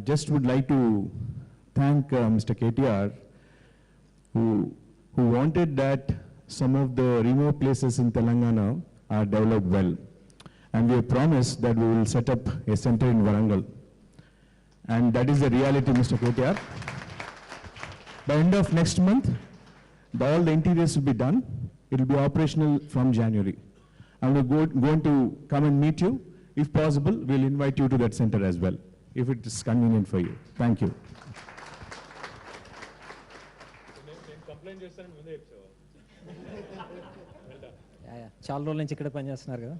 just would like to thank Mr. KTR, who wanted that some of the remote places in Telangana are developed well. And we have promised that we will set up a center in Warangal. And that is the reality, Mr. KTR. By end of next month, all the interiors will be done. It will be operational from January. And we're going to come and meet you. If possible, we'll invite you to that center as well, if it is convenient for you. Thank you. చాలా రోజుల నుంచి ఇక్కడ పనిచేస్తున్నారు కదా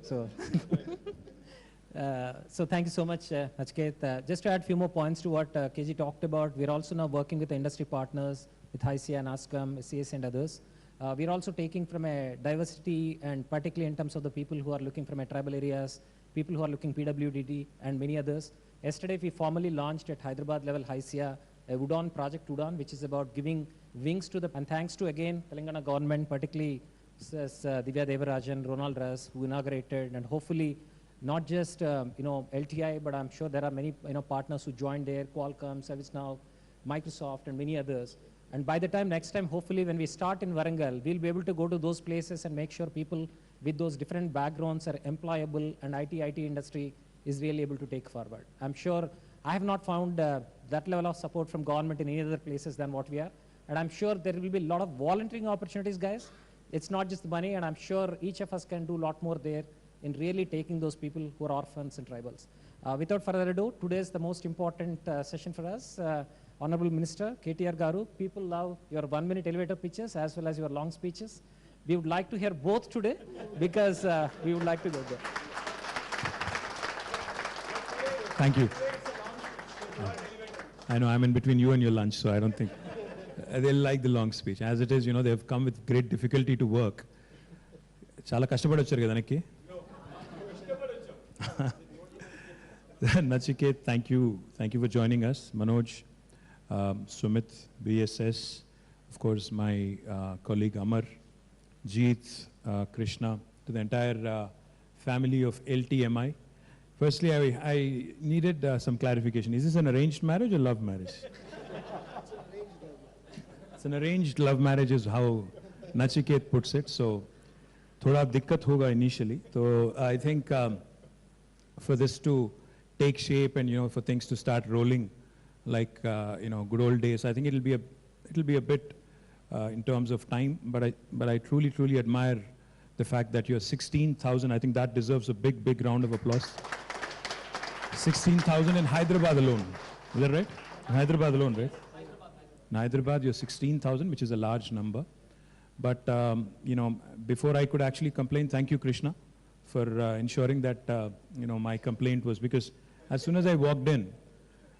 so thank you so much Nachiket. Just to add a few more points to what KG talked about, we're also now working with the industry partners with HICA and ASCOM, CS and others. We're also taking from a diversity, and particularly in terms of the people who are looking from a tribal areas, people who are looking PWDD and many others. Yesterday we formally launched at Hyderabad level HICA a Udon project, Udon, which is about giving wings to the, and thanks to again Telangana government, particularly Divya Devarajan, Ronald Russ, who inaugurated, and hopefully not just LTI, but I'm sure there are many partners who joined there, Qualcomm, ServiceNow, Microsoft, and many others. And by the time next time, hopefully when we start in Warangal, we'll be able to go to those places and make sure people with those different backgrounds are employable, and IT industry is really able to take forward. I'm sure I have not found that level of support from government in any other places than what we are. And I'm sure there will be a lot of volunteering opportunities, guys. It's not just the money, and I'm sure each of us can do a lot more there in really taking those people who are orphans and tribals. Without further ado, today is the most important session for us. Honorable Minister, KTR Garu, people love your 1-minute elevator pitches as well as your long speeches. We would like to hear both today because we would like to go there. Thank you. I know I'm in between you and your lunch, so I don't think they'll like the long speech. As it is, they've come with great difficulty to work. Chala kashtabadi vacharu kada anaki. Nachiket, thank you for joining us. Manoj, Sumit, BSS, of course my colleague Amar, Jeet, Krishna, to the entire family of LTMI. Firstly, I needed some clarification. Is this an arranged marriage or love marriage? It's an arranged love marriage is how Nachiket puts it. So, thoda dikkat hoga initially. So, I think for this to take shape and for things to start rolling like good old days, I think it'll be a bit in terms of time. But I truly admire the fact that you're 16,000. I think that deserves a big round of applause. 16,000 in Hyderabad alone. Is that right? Hyderabad alone, right? In Hyderabad, you're 16,000, which is a large number. But, before I could actually complain, thank you, Krishna, for ensuring that, my complaint was, because as soon as I walked in,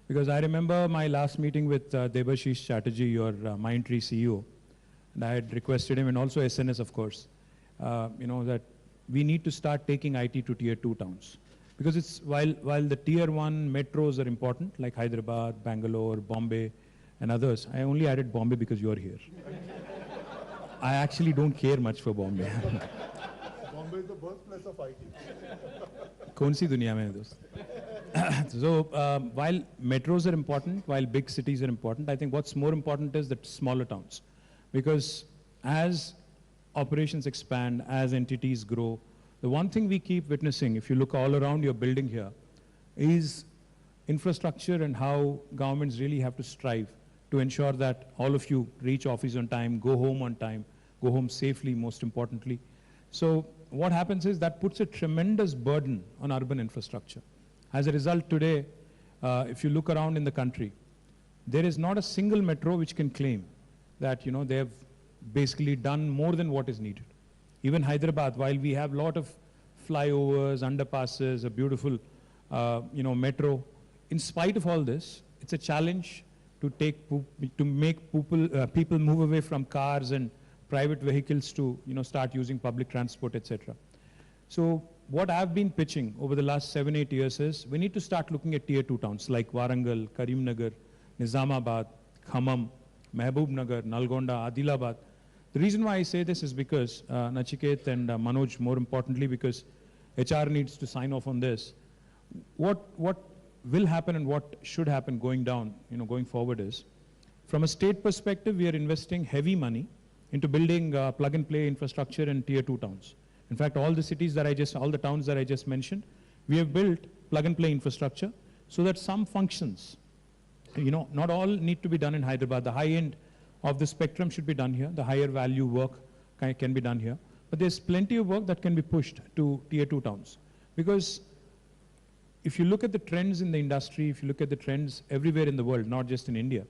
because I remember my last meeting with Debashish Chatterjee, your Mindtree CEO, and I had requested him, and also SNS, of course, that we need to start taking IT to tier 2 towns. Because it's, while the tier 1 metros are important, like Hyderabad, Bangalore, Bombay, and others, I only added Bombay because you're here. I actually don't care much for Bombay. Bombay is the birthplace of IT. Kaun si duniya mein hai dost? So, while metros are important, while big cities are important, I think what's more important is the smaller towns. Because as operations expand, as entities grow, the one thing we keep witnessing, if you look all around your building here, is infrastructure and how governments really have to strive to ensure that all of you reach office on time, go home safely, most importantly. So what happens is that puts a tremendous burden on urban infrastructure. As a result, today, if you look around in the country, there is not a single metro which can claim that, they have basically done more than what is needed. Even Hyderabad, while we have a lot of flyovers, underpasses, a beautiful, metro, in spite of all this, it's a challenge to make people move away from cars and private vehicles to, start using public transport, etc. So what I've been pitching over the last 7-8 years is we need to start looking at tier 2 towns like Warangal, Karimnagar, Nizamabad, Khammam, Mehboob-nagar, Nalgonda, Adilabad. The reason why I say this is because Nachiket and Manoj, more importantly, because HR needs to sign off on this. What will happen and what should happen going down, going forward is, from a state perspective, we are investing heavy money into building plug-and-play infrastructure in Tier 2 towns. In fact, all the towns that I just mentioned, we have built plug-and-play infrastructure so that some functions, not all need to be done in Hyderabad. The high end of the spectrum should be done here. The higher value work can be done here. But there's plenty of work that can be pushed to Tier 2 towns. Because if you look at the trends in the industry, if you look at the trends everywhere in the world, not just in India,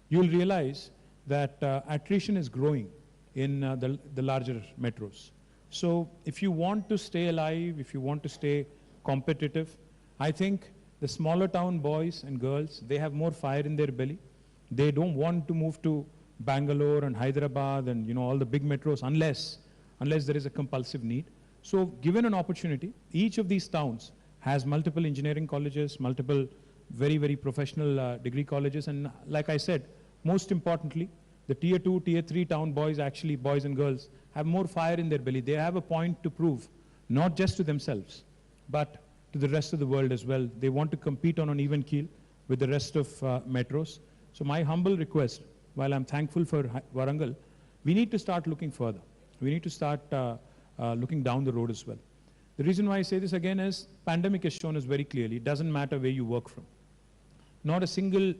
you'll realize that attrition is growing in the larger metros. So if you want to stay alive, if you want to stay competitive, I think the smaller town boys and girls, they have more fire in their belly. They don't want to move to Bangalore and Hyderabad and all the big metros unless there is a compulsive need. So given an opportunity, each of these towns has multiple engineering colleges, multiple very, very professional degree colleges, and like I said, most importantly, the Tier 2, Tier 3 town boys, actually boys and girls, have more fire in their belly. They have a point to prove, not just to themselves, but to the rest of the world as well. They want to compete on an even keel with the rest of metros. So my humble request, while I'm thankful for Warangal, we need to start looking further. We need to start looking down the road as well. The reason why I say this again is, pandemic has shown us very clearly, it doesn't matter where you work from. Not a single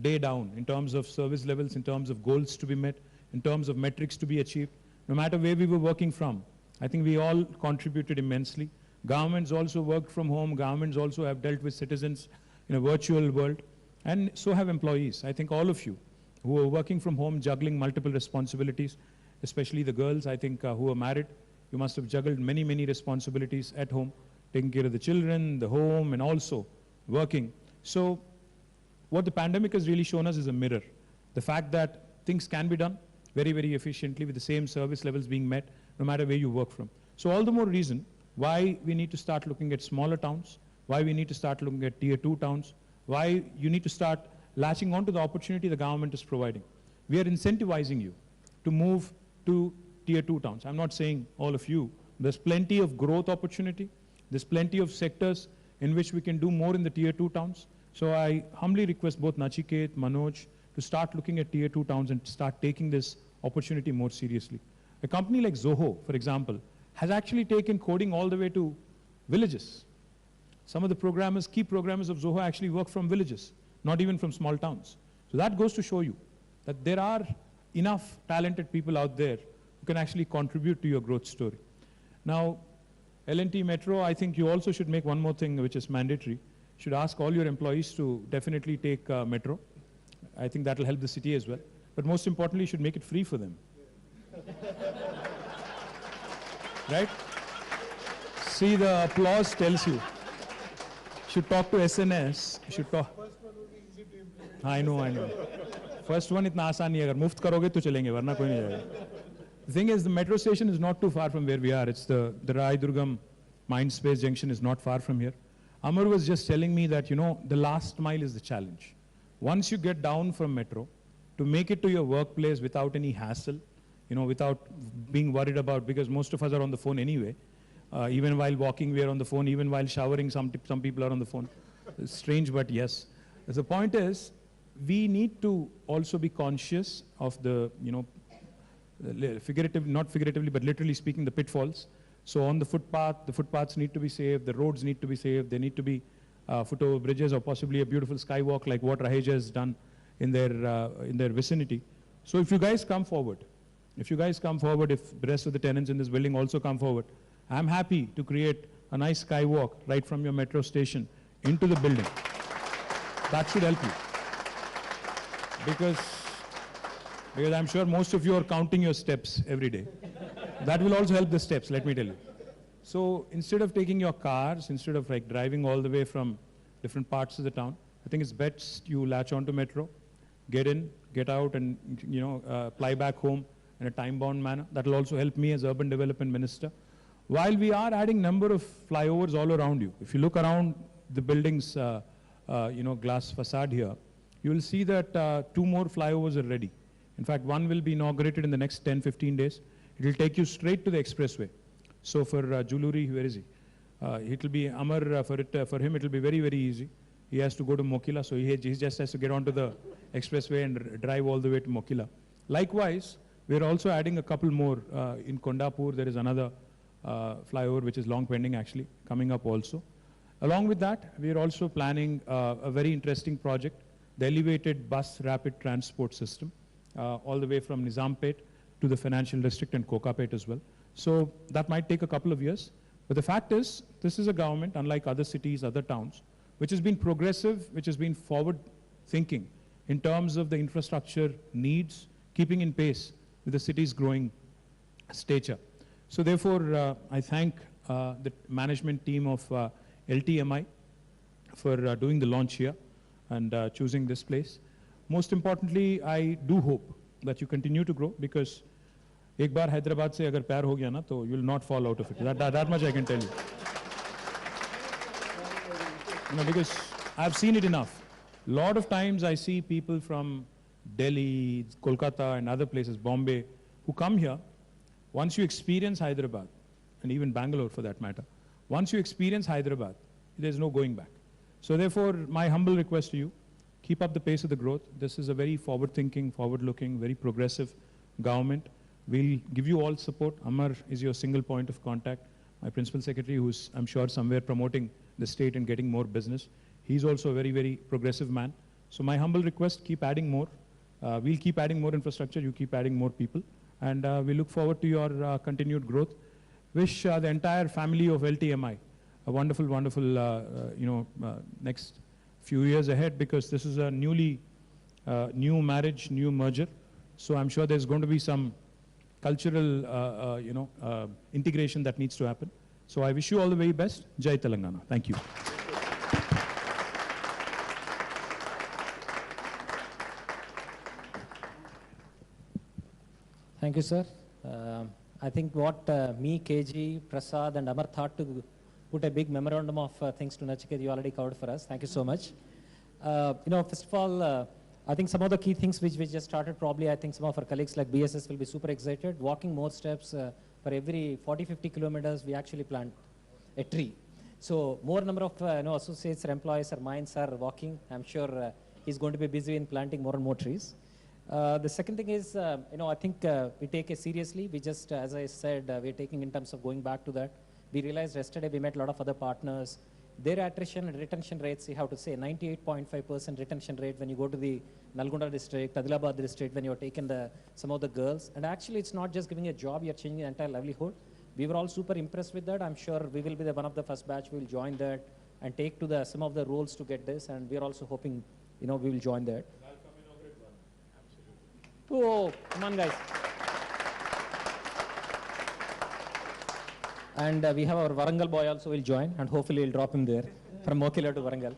day down in terms of service levels, in terms of goals to be met, in terms of metrics to be achieved. No matter where we were working from, I think we all contributed immensely. Governments also worked from home. Governments also have dealt with citizens in a virtual world. And so have employees. I think all of you who are working from home, juggling multiple responsibilities, especially the girls, I think, who are married, you must have juggled many, many responsibilities at home, taking care of the children, the home, and also working. So what the pandemic has really shown us is a mirror. The fact that things can be done very, very efficiently with the same service levels being met, no matter where you work from. So all the more reason why we need to start looking at smaller towns, why we need to start looking at Tier 2 towns, why you need to start latching on to the opportunity the government is providing. We are incentivizing you to move to Tier 2 towns. I'm not saying all of you. There's plenty of growth opportunity. There's plenty of sectors in which we can do more in the Tier 2 towns. So I humbly request both Nachiket, Manoj, to start looking at Tier 2 towns and start taking this opportunity more seriously. A company like Zoho, for example, has actually taken coding all the way to villages. Some of the programmers, key programmers of Zoho actually work from villages, not even from small towns. So that goes to show you that there are enough talented people out there who can actually contribute to your growth story. Now, L&T Metro, I think you also should make one more thing which is mandatory. You should ask all your employees to definitely take Metro. I think that will help the city as well. But most importantly, you should make it free for them. Right? See, the applause tells you. You should talk to SNS. You should talk. First one will be easy to implement. I know. First one itna आसान नहीं है. अगर मुफ्त करोगे तो चलेंगे, वरना कोई नहीं जाएगा. The thing is, the metro station is not too far from where we are. It's the Rai Durgam Mindspace Junction is not far from here. Amar was just telling me that, the last mile is the challenge. Once you get down from metro, to make it to your workplace without any hassle, without being worried about, because most of us are on the phone anyway. Even while walking, we are on the phone. Even while showering, some people are on the phone. It's strange, but yes. The point is, we need to also be conscious of the, not figuratively, but literally speaking, the pitfalls. So on the footpaths need to be safe, the roads need to be safe, there need to be foot-over bridges or possibly a beautiful skywalk like what Raheja has done in their vicinity. So if you guys come forward, if the rest of the tenants in this building also come forward, I'm happy to create a nice skywalk right from your metro station into the building. That should help you. Because I'm sure most of you are counting your steps every day. That will also help the steps, let me tell you. So instead of taking your cars, instead of driving all the way from different parts of the town, I think it's best you latch onto metro, get in, get out, and fly back home in a time-bound manner. That will also help me as Urban Development Minister. While we are adding number of flyovers all around you, if you look around the building's glass facade here, you will see that 2 more flyovers are ready. In fact, one will be inaugurated in the next 10-15 days. It will take you straight to the expressway. So for Juluri, where is he? It will be Amar, for him it will be very, very easy. he has to go to Mokila, so he just has to get onto the expressway and drive all the way to Mokila. Likewise, we're also adding a couple more. In Kondapur, there is another flyover which is long pending actually, coming up also. Along with that, we are also planning a very interesting project, the elevated bus rapid transport system, all the way from Nizampet to the financial district and Kokapet as well. So that might take a couple of years. But the fact is, this is a government, unlike other cities, other towns, which has been progressive, which has been forward-thinking in terms of the infrastructure needs, keeping in pace with the city's growing stature. So therefore, I thank the management team of LTMI for doing the launch here and choosing this place. Most importantly, I do hope that you continue to grow, because एक बार हैदराबाद से अगर पैर हो गया ना, तो you will not fall out of it. That much I can tell you. Because I've seen it enough. Lot of times I see people from Delhi, Kolkata and other places, Bombay, who come here. Once you experience Hyderabad, and even Bangalore for that matter, once you experience Hyderabad, there's no going back. So therefore, my humble request to you, keep up the pace of the growth. This is a very forward-thinking, forward-looking, very progressive government. We'll give you all support. Amar is your single point of contact. My principal secretary, who's, I'm sure, somewhere promoting the state and getting more business. He's also a very, very progressive man. So my humble request, keep adding more. We'll keep adding more infrastructure. You keep adding more people. And we look forward to your continued growth. Wish the entire family of LTMI a wonderful, wonderful, next few years ahead, because this is a new marriage, new merger. So I'm sure there's going to be some cultural, integration that needs to happen. So I wish you all the very best. Jai Telangana. Thank you. Thank you, sir. I think what me, KG, Prasad and Amar thought to put a big memorandum of things to Nachiket, you already covered for us. Thank you so much. First of all, I think some of the key things which we just started, probably I think some of our colleagues like BSS will be super excited. Walking more steps for every 40-50 kilometers, we actually plant a tree. So more number of associates or employees or minds are walking. I'm sure he's going to be busy in planting more and more trees. The second thing is, I think we take it seriously. We just, as I said, we're taking in terms of going back to that. We realized yesterday we met a lot of other partners. Their attrition and retention rates, you have to say 98.5% retention rate when you go to the Nalgonda district, Adilabad district, when you're taking some of the girls. And actually, it's not just giving a job, you're changing the entire livelihood. We were all super impressed with that. I'm sure we will be one of the first batch who will join that and take to some of the roles to get this. And we're also hoping, we will join that. Oh, come on, guys. And we have our Warangal boy also will join, and hopefully we'll drop him there from Mokila to Warangal.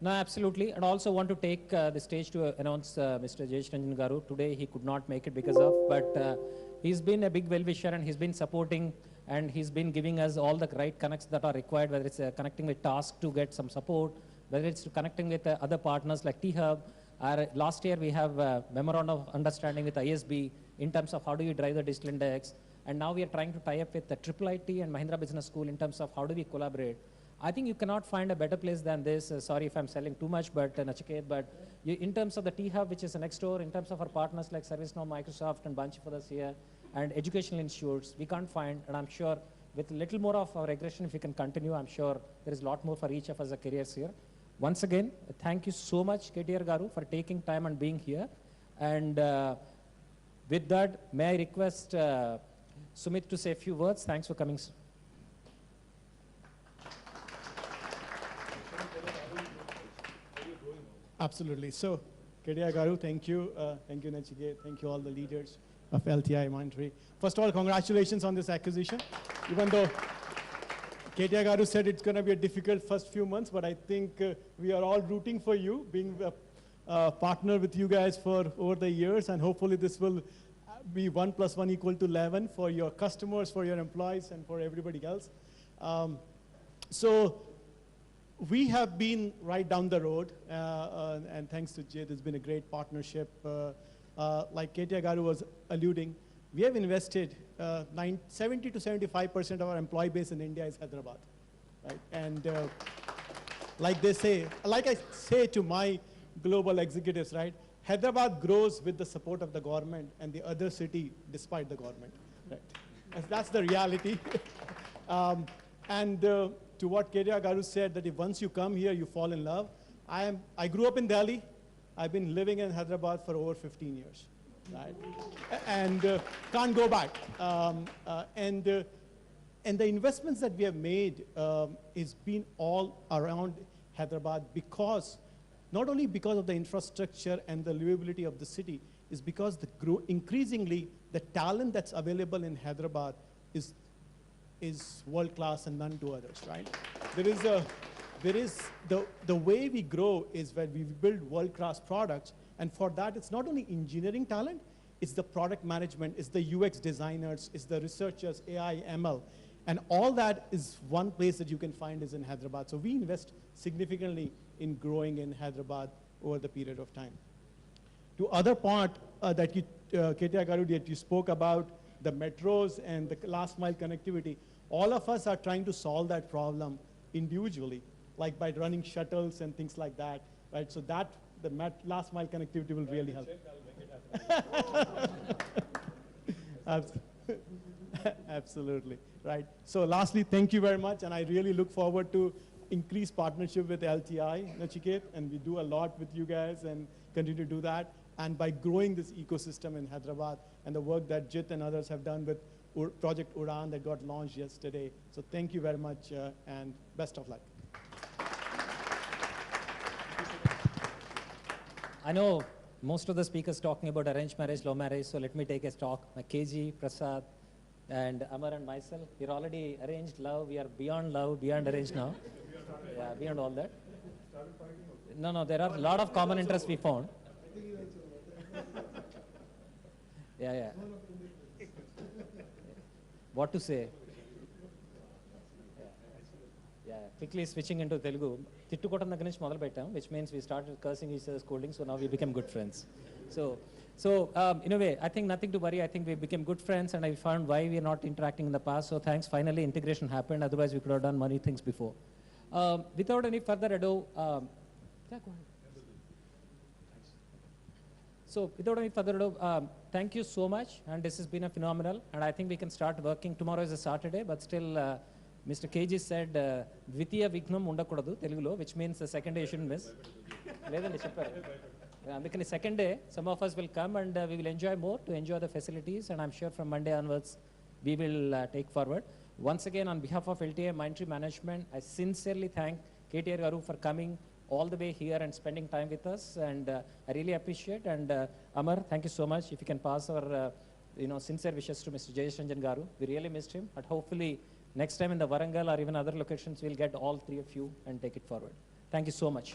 Absolutely. And also want to take the stage to announce Mr. Jayesh Ranjan Garu. Today he could not make it but he's been a big well-wisher and he's been supporting and he's been giving us all the right connects that are required, whether it's connecting with Task to get some support, whether it's connecting with other partners like T-Hub. Last year we have a memorandum of understanding with ISB in terms of how do you drive the digital index. And now we are trying to tie up with the IIIT and Mahindra Business School in terms of how do we collaborate. I think you cannot find a better place than this. Sorry if I'm selling too much, but Nachiket, but in terms of the T-Hub, which is next door, in terms of our partners like ServiceNow, Microsoft, and bunch of others here, and educational institutes, we can't find, and I'm sure with a little more of our aggression, if we can continue, I'm sure there is a lot more for each of us careers here. Once again, thank you so much, KTR Garu, for taking time and being here. And with that, may I request Sumit to say a few words. Thanks for coming. Absolutely. So, KTR Garu, thank you. Thank you, Nachiket. Thank you, all the leaders of LTI Mindtree. First of all, congratulations on this acquisition. Even though KTR Garu said it's going to be a difficult first few months, but I think we are all rooting for you, being a partner with you guys for over the years, and hopefully this will be 1 + 1 = 11 for your customers, for your employees, and for everybody else. So we have been right down the road, and thanks to Jay, there's been a great partnership. Like KTR Garu was alluding, we have invested 70 to 75% of our employee base in India is Hyderabad. right? And like I say to my global executives, right? Hyderabad grows with the support of the government and the other city despite the government, right? That's the reality. To what KTR Garu said, that if once you come here, you fall in love. I grew up in Delhi. I've been living in Hyderabad for over 15 years, right? And can't go back. And the investments that we have made is been all around Hyderabad because, not only because of the infrastructure and the livability of the city, is because increasingly the talent that's available in Hyderabad is world class and none to others, right? The way we grow is where we build world class products, and for that it's not only engineering talent, it's the product management, it's the UX designers, it's the researchers, AI, ML, and all that is one place that you can find is in Hyderabad. So we invest significantly in growing in Hyderabad over the period of time. To other part that you, KTR Garu, that you spoke about, the metros and the last mile connectivity, all of us are trying to solve that problem individually, like by running shuttles and things like that, right? So that, the last mile connectivity will really help. Absolutely, right. So lastly, thank you very much, and I really look forward to increased partnership with LTI, Nachiket, and we do a lot with you guys and continue to do that. And by growing this ecosystem in Hyderabad and the work that Jit and others have done with Project Udan that got launched yesterday. So thank you very much and best of luck. I know most of the speakers talking about arranged marriage, love marriage, so let me take a talk. KG, Prasad, and Amar and myself, we're already arranged love, we are beyond love, beyond arranged now. Yeah, beyond all that. No, there are a lot of common interests we found. Yeah. What to say? Yeah. Quickly switching into Telugu. Tittukotam దగ్గర నుంచి మొదలు పెట్టాం, which means we started cursing each other, scolding, so now we became good friends. So in a way, I think nothing to worry. I think we became good friends, and I found why we are not interacting in the past. So thanks, finally integration happened. Otherwise, we could have done many things before. Without any further ado, thank you so much, and this has been a phenomenal, and I think we can start working. Tomorrow is a Saturday, but still, Mr. KG said, Dvitiya Vignam Undakudadu, Telugulo, which means the second day you shouldn't miss. Ledandi chepparu. Because the second day, some of us will come and we will enjoy more to enjoy the facilities, and I'm sure from Monday onwards, we will take forward. Once again, on behalf of LTI Mindtree Management, I sincerely thank KTR Garu for coming all the way here and spending time with us, and I really appreciate. And Amar, thank you so much. If you can pass our sincere wishes to Mr. Jayesh Ranjan Garu. We really missed him, but hopefully next time in the Warangal or even other locations, we'll get all three of you and take it forward. Thank you so much.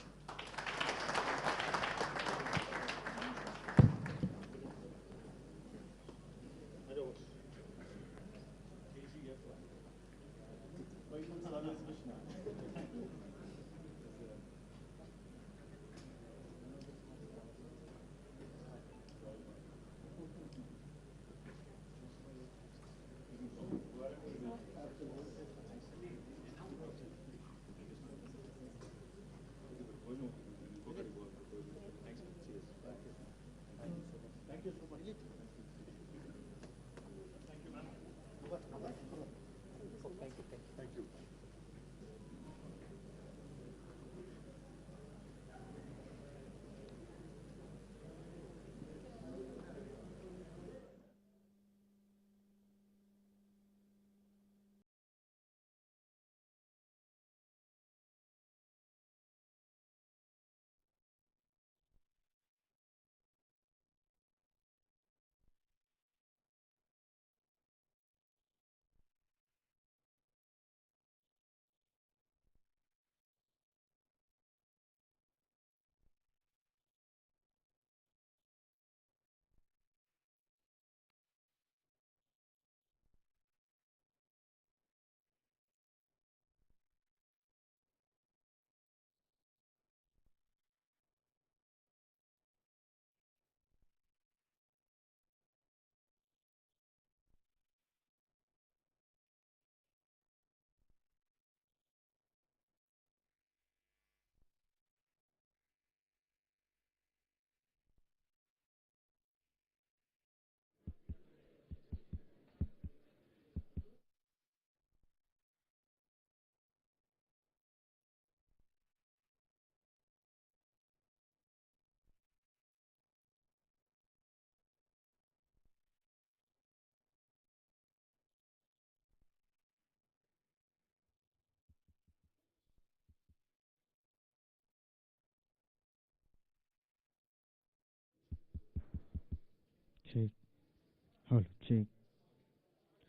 Hello, check.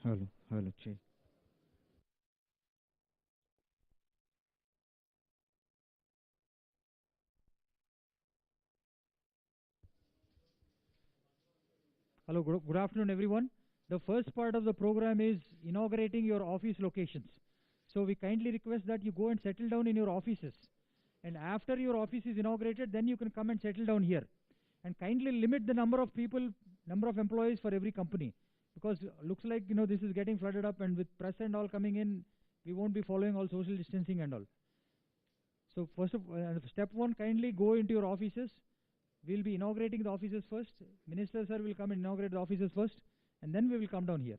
Hello, hello, check. Hello, good afternoon, everyone. The first part of the program is inaugurating your office locations. So we kindly request that you go and settle down in your offices. And after your office is inaugurated, then you can come and settle down here. And kindly limit the number of people, number of employees for every company. Because looks like, this is getting flooded up, and with press and all coming in, we won't be following all social distancing and all. So first of step one, kindly go into your offices. We'll be inaugurating the offices first. Minister sir will come and inaugurate the offices first, and then we will come down here.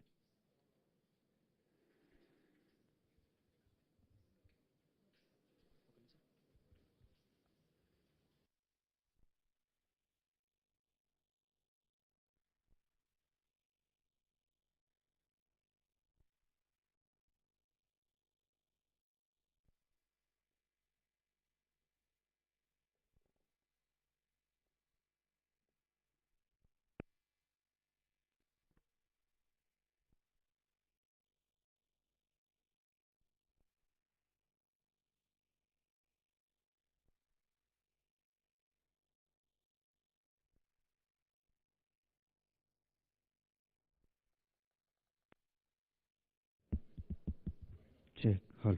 Check. Hello.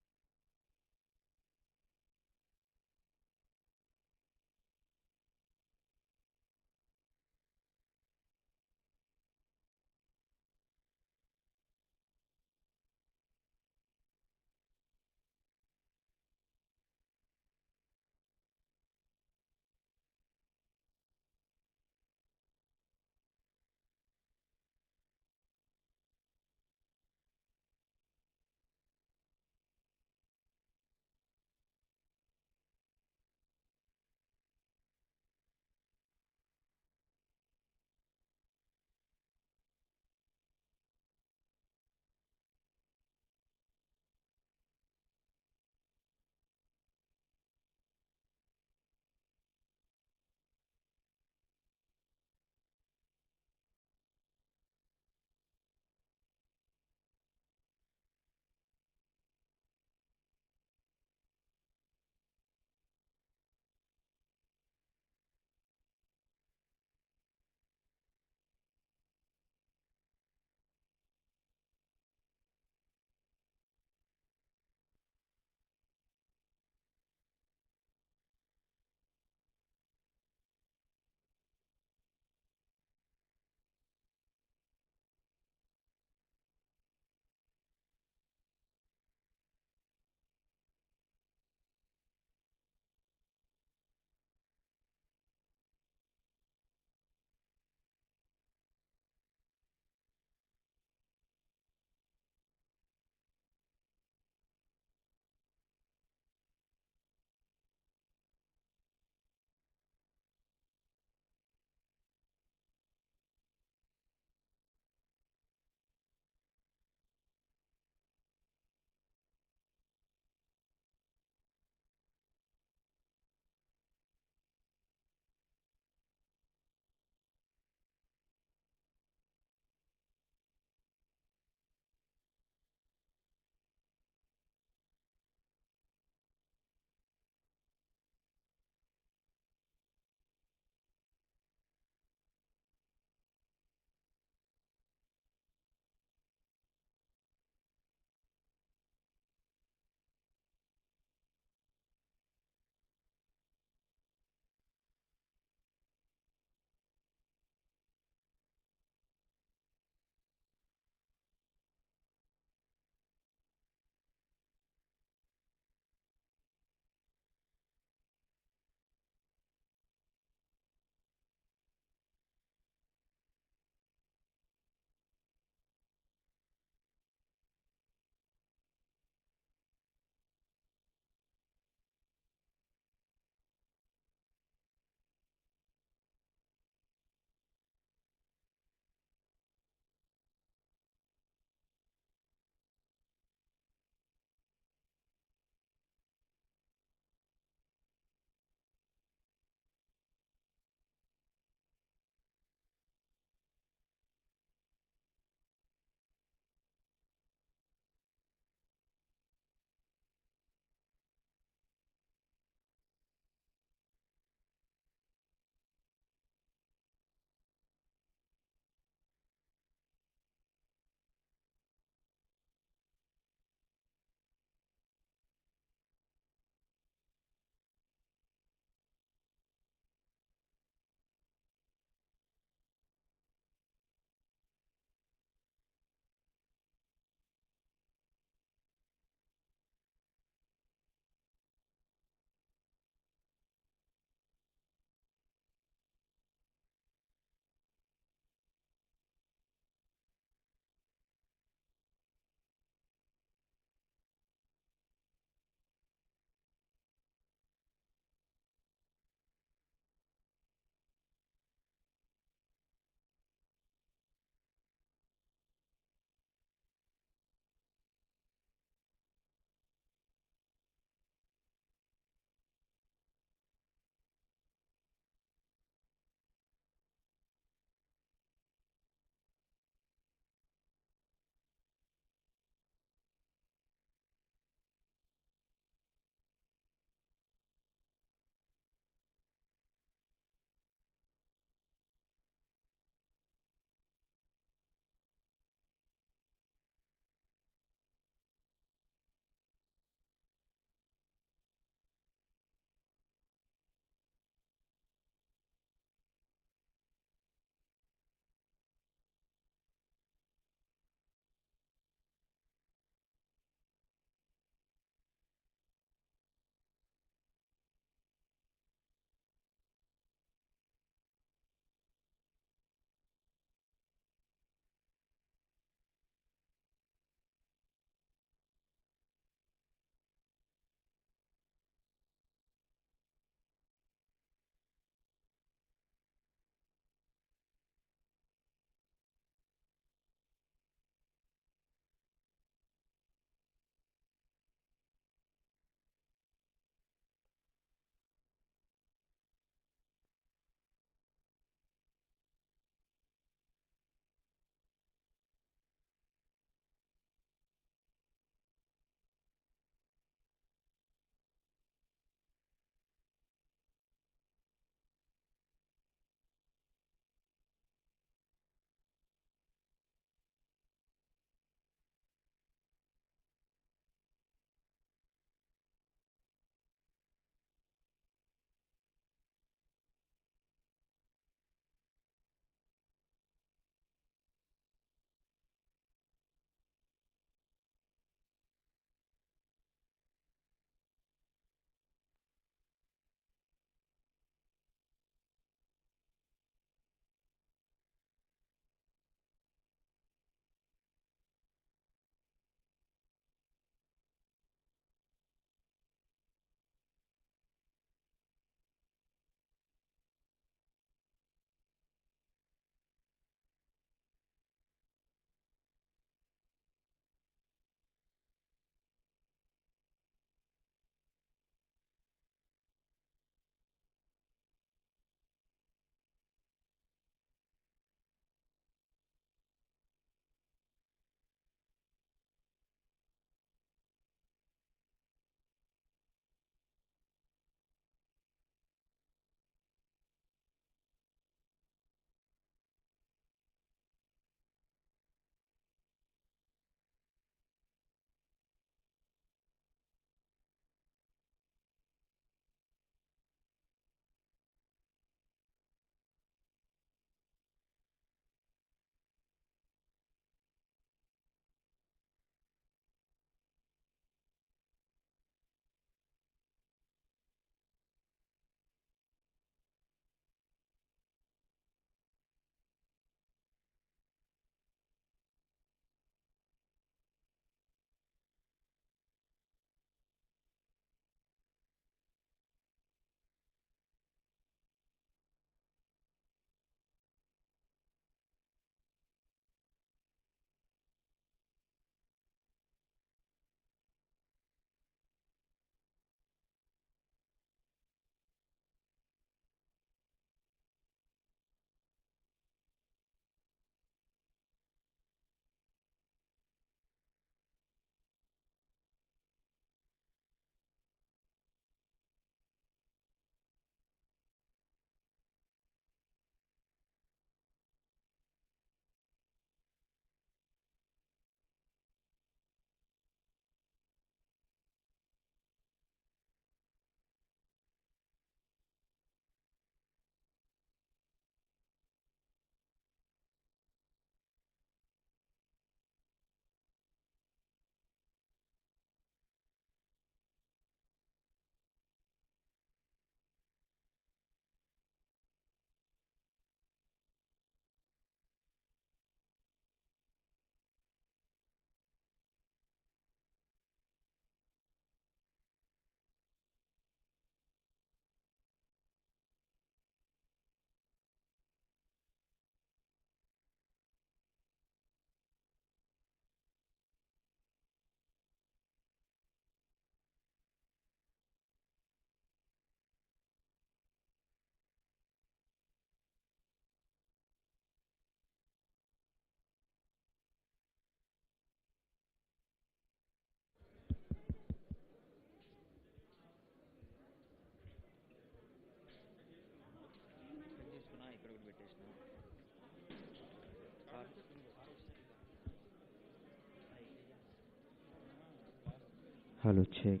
Hello, check.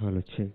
Hello, check.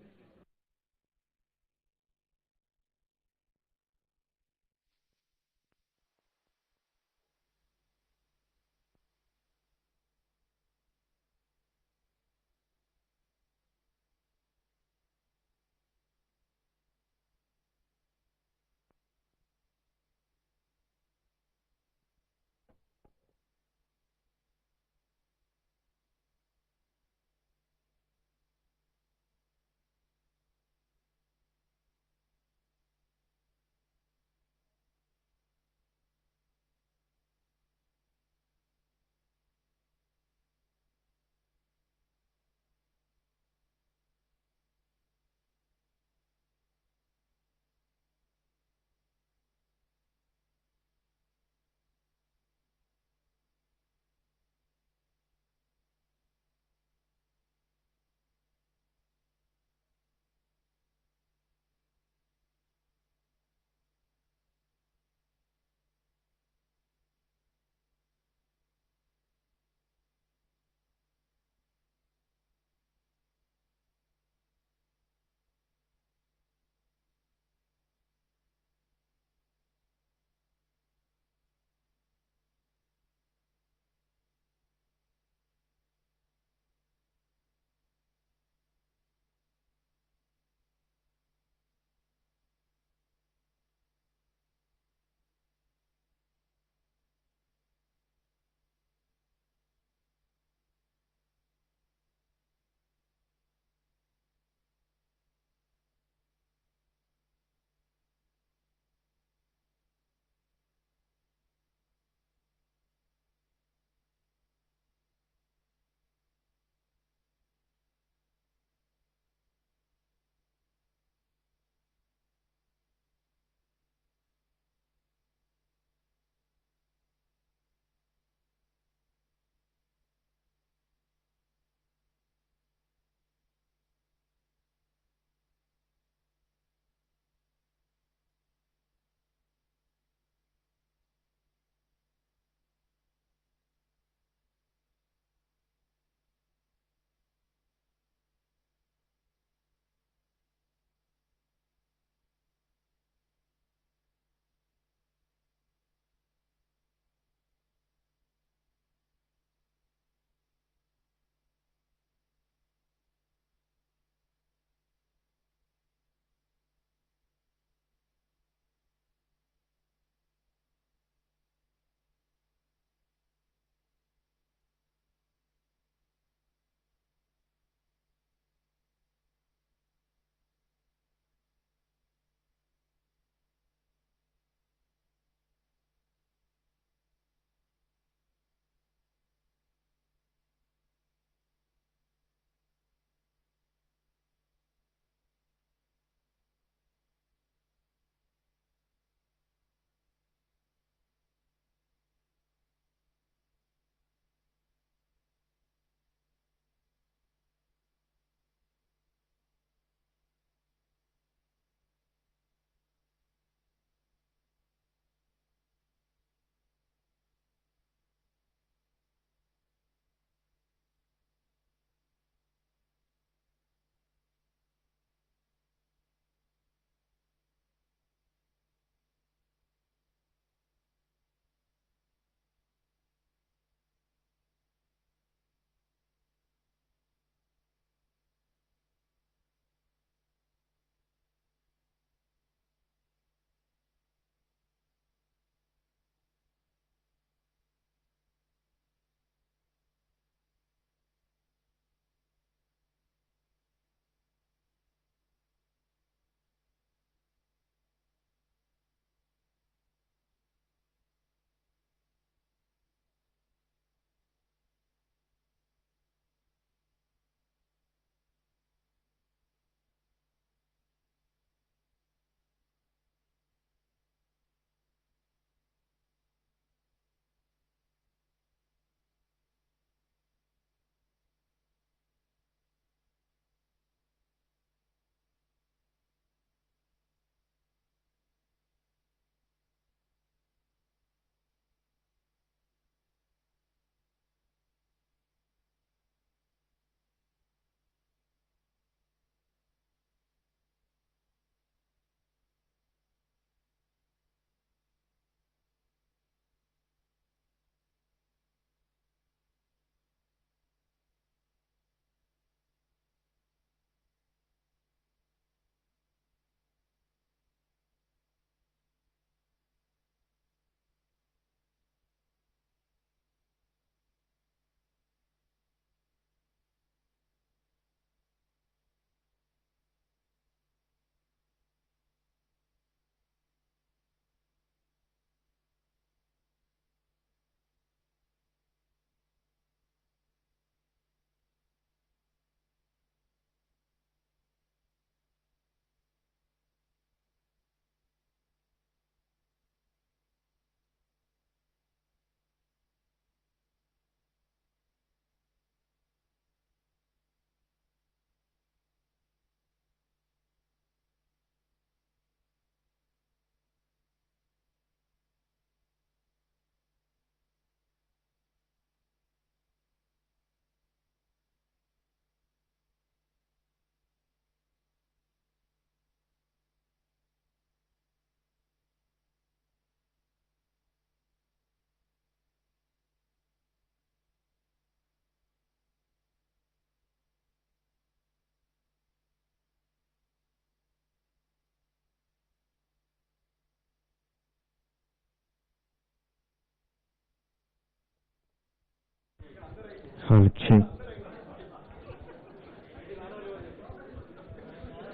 Hello check.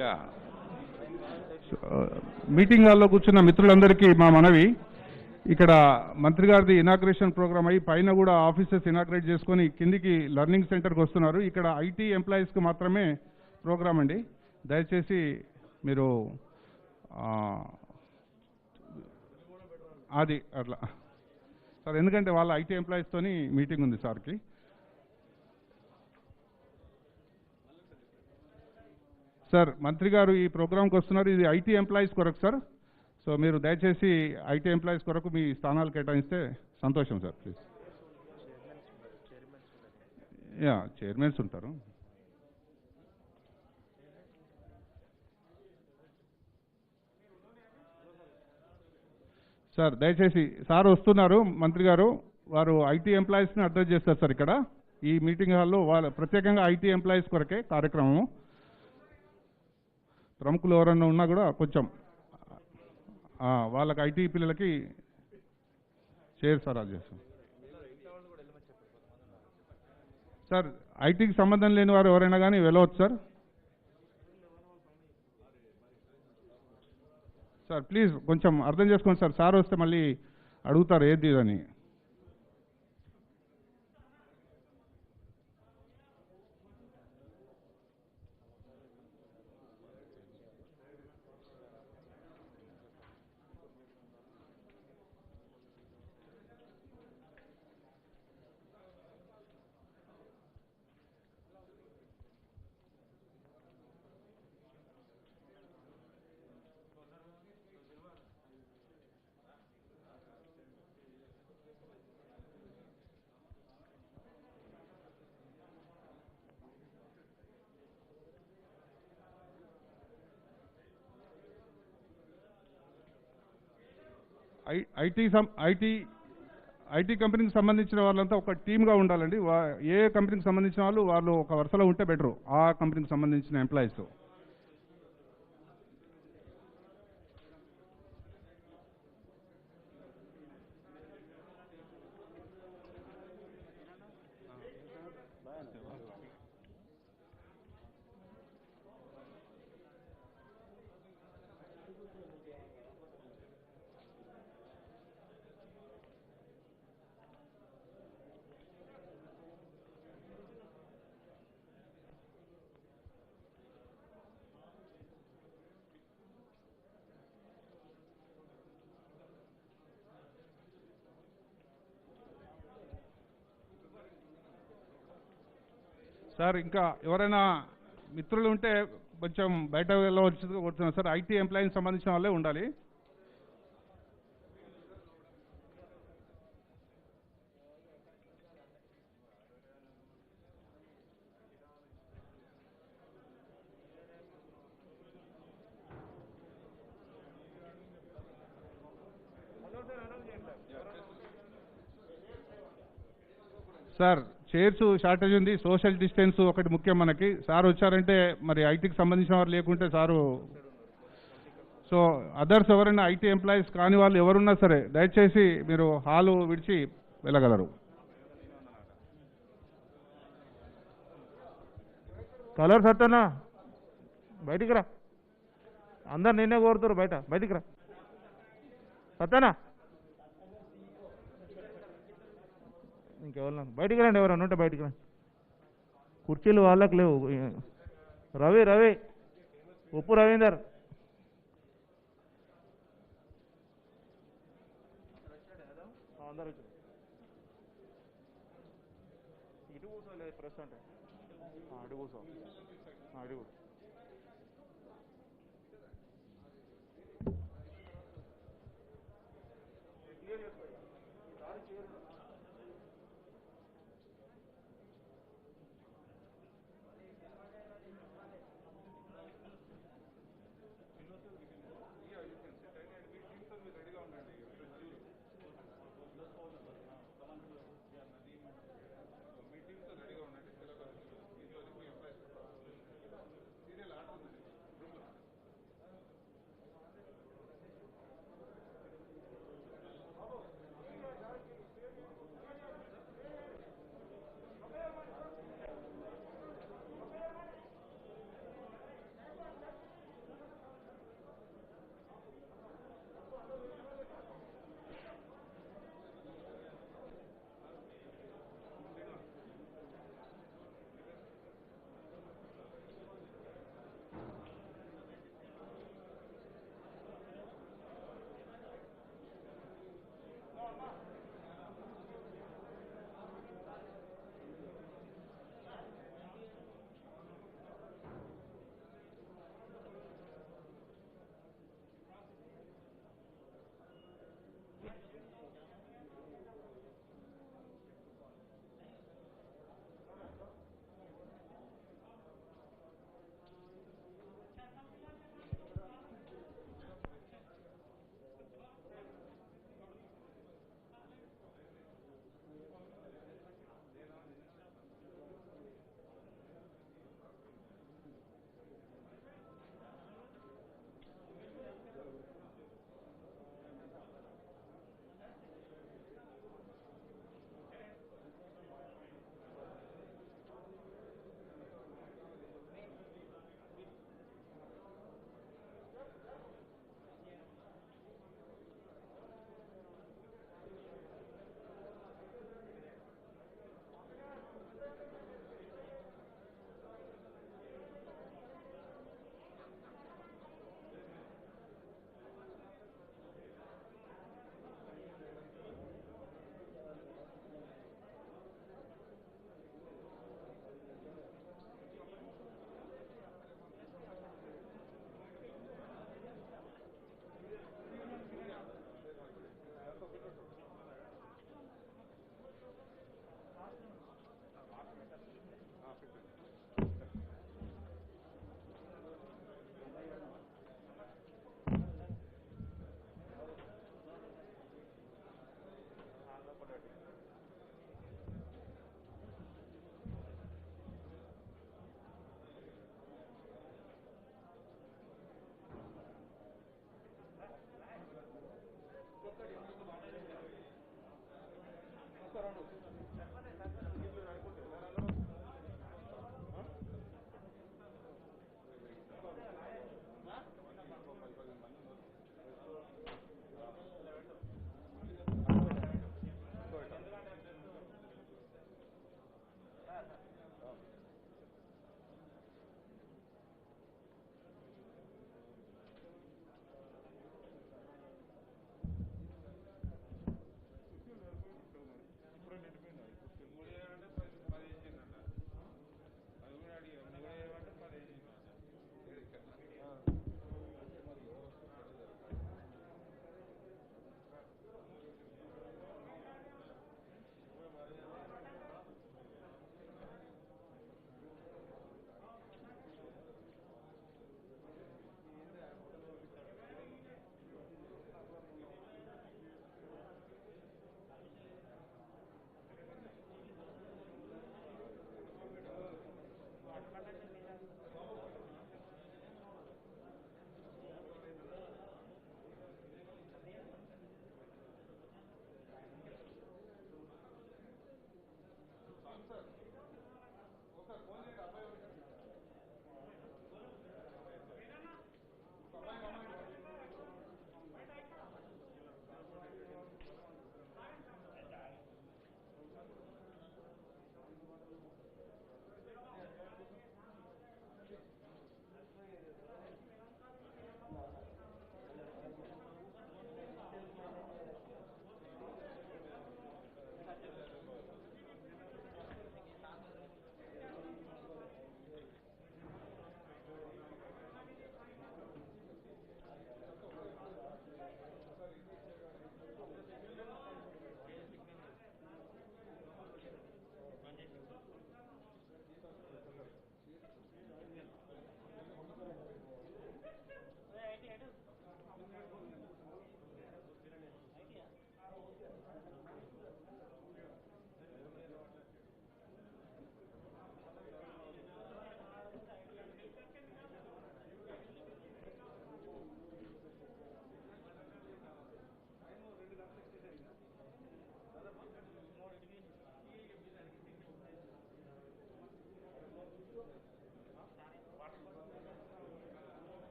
Yeah, meeting హాల్లో కూర్చున్న మిత్రులందరికీ మా మనవి, ఇక్కడ మంత్రి గారిది inauguration programme అయ్యి పైన కూడా ఆఫీసెస్ ఇనాగ్రేట్ చేసుకొని కిందికి లెర్నింగ్ సెంటర్కి వస్తున్నారు. ఇక్కడ ఐటీ ఎంప్లాయీస్కి మాత్రమే ప్రోగ్రామ్ అండి. దయచేసి మీరు అది అట్లా సార్, ఎందుకంటే వాళ్ళ ఐటీ ఎంప్లాయీస్తోని మీటింగ్ ఉంది సార్కి. సార్, మంత్రి గారు ఈ ప్రోగ్రామ్కి వస్తున్నారు. ఇది ఐటీ ఎంప్లాయీస్ కొరకు సార్. సో మీరు దయచేసి ఐటీ ఎంప్లాయీస్ కొరకు మీ స్థానాలు కేటాయిస్తే సంతోషం సార్, ప్లీజ్. యా, చైర్మన్స్ ఉంటారు సార్. దయచేసి సార్ వస్తున్నారు, మంత్రి గారు. వారు ఐటీ ఎంప్లాయీస్ని అడ్రస్ చేస్తారు సార్. ఇక్కడ ఈ మీటింగ్ హాల్లో వాళ్ళ ప్రత్యేకంగా ఐటీ ఎంప్లాయీస్ కొరకే కార్యక్రమం. ప్రముఖులు ఎవరన్నా ఉన్నా కూడా కొంచెం వాళ్ళకి ఐటీ పిల్లలకి షేర్ సార్ అది చేస్తాం సార్. ఐటీకి సంబంధం లేని వారు ఎవరైనా కానీ వెళ్ళవచ్చు సార్. సార్ ప్లీజ్ కొంచెం అర్థం చేసుకోండి సార్. సార్ వస్తే మళ్ళీ అడుగుతారు ఏది అని. ఐటీ కంపెనీకి సంబంధించిన వాళ్ళంతా ఒక టీమ్గా ఉండాలండి. ఏ కంపెనీకి సంబంధించిన వాళ్ళు ఒక వరుసలో ఉంటే బెటరు, ఆ కంపెనీకి సంబంధించిన ఎంప్లాయీస్. సార్ ఇంకా ఎవరైనా మిత్రులు ఉంటే కొంచెం బయట వెళ్ళవలసిందిగా కోరుతున్నాను సార్. ఐటీ ఎంప్లాయీకి సంబంధించిన వాళ్ళే ఉండాలి. సార్ చైర్స్ షార్టేజ్ ఉంది, సోషల్ డిస్టెన్స్ ఒకటి ముఖ్యం మనకి. సార్ వచ్చారంటే మరి ఐటీకి సంబంధించిన వారు లేకుంటే సారు. సో అదర్స్ ఎవరైనా ఐటీ ఎంప్లాయీస్ కాని వాళ్ళు ఎవరున్నా సరే దయచేసి మీరు హాలు విడిచి వెళ్ళగలరు. కలర్ సత్తనా బయటికి రా, అందరు నిన్నే కోరుతారు, బయటికి రా సత్తనా. ఇంకెవరన్నా బయటికి రండి, ఎవరన్నా ఉంటే బయటికి రండి. కుర్చీలు వాళ్ళకి లేవు. రవి ఉప్పు రవీందర్, అందరు ఇటు కూర్చోలేదు ప్రెస్ అంటే అటు కూర్చో.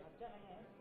अच्छा नहीं है